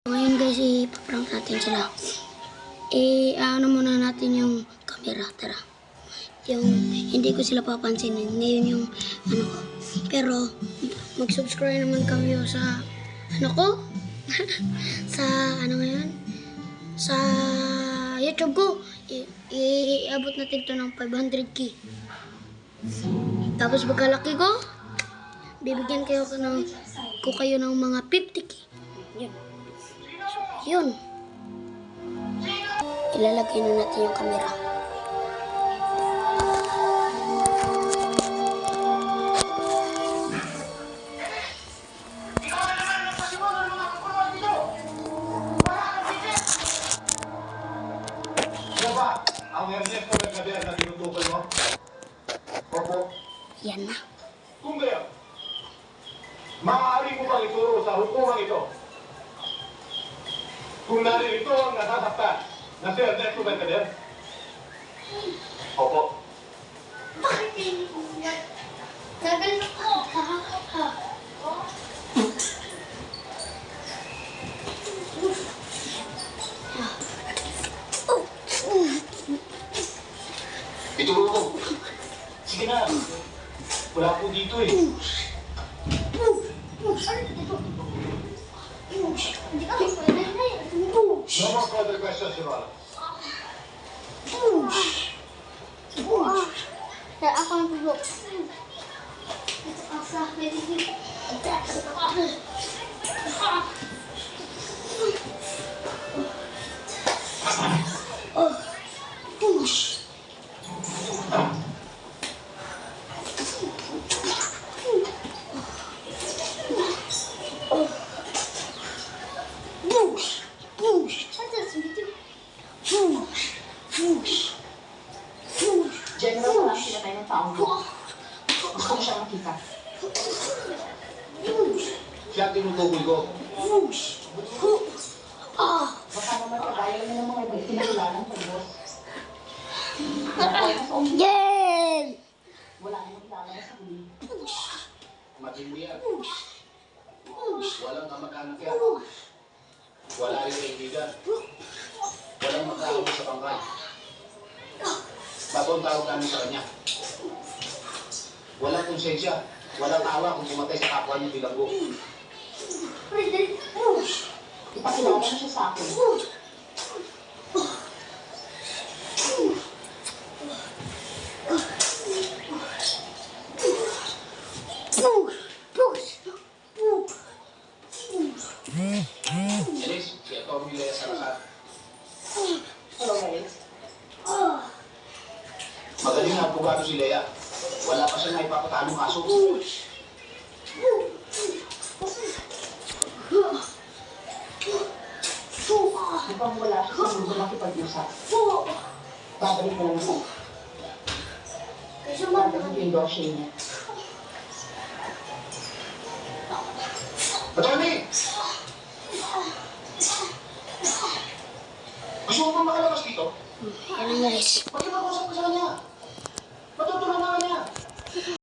Ngayon guys, ipaprank natin sila. Ano muna natin yung camera, tara. Yung hindi ko sila papansinin. Ngayon yung ano ko. Pero mag-subscribe naman kami sa ano ko. Sa ano ngayon? Sa YouTube ko. Iabot natin to ng 500k. Tapos pagkalaki ko, bibigyan kayo ng mga 50k. Yun. Yun. Ilalagay na natin yung camera. Ang Ernesto Mercader na tinutukoy mo? Opo. Yan na. Kung gayon, maaari mo bang ituro sa hukumang ito kung naririto ang nasasaktan na si Ernesto Mercader? Opo. Bakit hindi ko yan? Gagal ako. Ituro ko. Sige na. Wala po dito eh. Hindi ka pwede na yan. No more further questions, Your Honor. Ako ang tulog. General, wala sila tayo ng taong mo. Gusto ko siya makita. Siya tinutukoy ko. Baka naman kagaya na ng mga iba itinulanan sa boss. Yay! Wala namang kilala sa huli. Matindi yan. Walang kamag-anak yan. Wala rin kaibigan. Walang magkakaroon sa bangkay. Bago ang tawag namin sa kanya. Walang konsensya. Walang awa kung pumatay sa kapwa niya bilanggo. Ipakilala na siya sa akin. Elis, si Atty. Lea Salazar. Hello, guys. Magaling na abogado si Lea. Wala pa siya na ipapatanong kaso. Mukhang wala siya sa mundo makipag-usap. Babalik na lang siya. Babalik yung dossier niya. Atty! Gusto mo ba makalabas dito? Ano guys? Pag-ipakusap ko sa kanya.